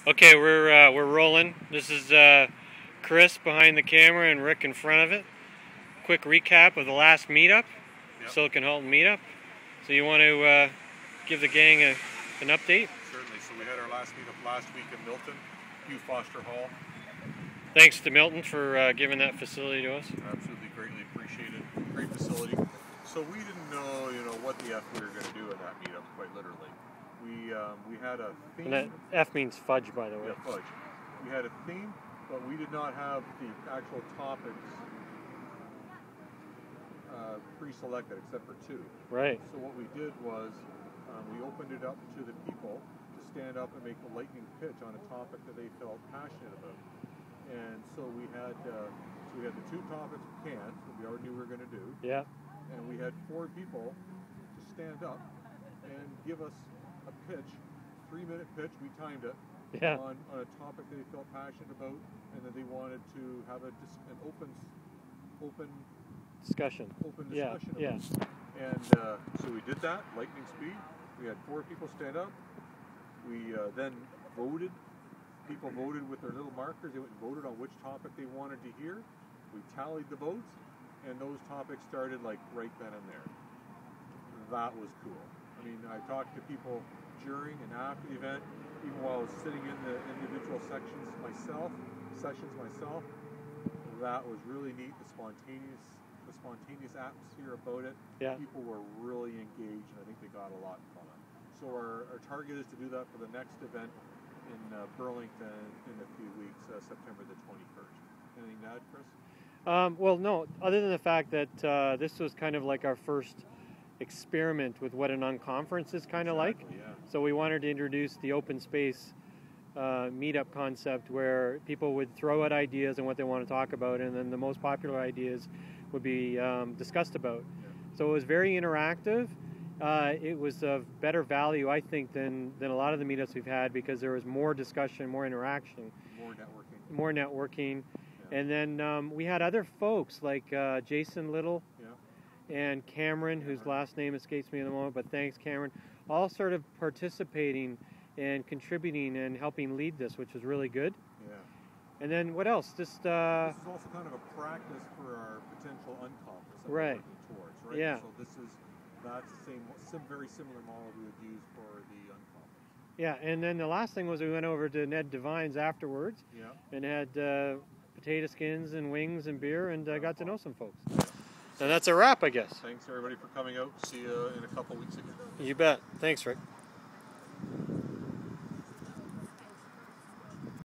Okay, we're rolling. This is Chris behind the camera and Rick in front of it. Quick recap of the last meetup, Silicon Halton meetup. So you want to give the gang an update? Certainly. So we had our last meetup last week in Milton, Hugh Foster Hall. Thanks to Milton for giving that facility to us. Absolutely, greatly appreciated. Great facility. So we didn't know, what the F we were going to do at that meetup, quite literally. We had a theme. And that F means fudge, by the way. Yeah, fudge. We had a theme, but we did not have the actual topics pre-selected, except for two. Right. So what we did was we opened it up to the people to stand up and make a lightning pitch on a topic that they felt passionate about. And so we had the two topics canned that we already knew we were going to do. Yeah. And we had 4 people to stand up and give us a pitch, 3-minute pitch. We timed it. Yeah. On a topic they felt passionate about, and that they wanted to have an open discussion. Yeah. And so we did that, lightning speed. We had 4 people stand up. We then voted. People voted with their little markers. They went and voted on which topic they wanted to hear. We tallied the votes, and those topics started like right then and there. That was cool. I mean, I talked to people during and after the event, even while I was sitting in the individual sessions myself. That was really neat. The spontaneous atmosphere about it. Yeah. People were really engaged, and I think they got a lot from it. So our target is to do that for the next event in Burlington in a few weeks, September the 21st. Anything to add, Chris? Well, no, other than the fact that this was kind of like our first experiment with what an unconference is kind of like. Yeah. So we wanted to introduce the open space meetup concept where people would throw out ideas and what they want to talk about, and then the most popular ideas would be discussed about. Yeah. So it was very interactive. It was of better value, I think, than a lot of the meetups we've had, because there was more discussion, more interaction. More networking. Yeah. And then we had other folks like Jason Little and Cameron, whose last name escapes me in the moment, but thanks, Cameron, all sort of participating and contributing and helping lead this, which was really good. Yeah. And then what else? Just this is also kind of a practice for our potential unconference that we're working towards, right? Yeah. So that's the same, very similar model we would use for the unconference. Yeah, and then the last thing was we went over to Ned Devine's afterwards and had potato skins and wings and beer, and got to know some folks. Yeah. And that's a wrap, I guess. Thanks everybody for coming out. See you in a couple weeks again. You bet. Thanks, Rick.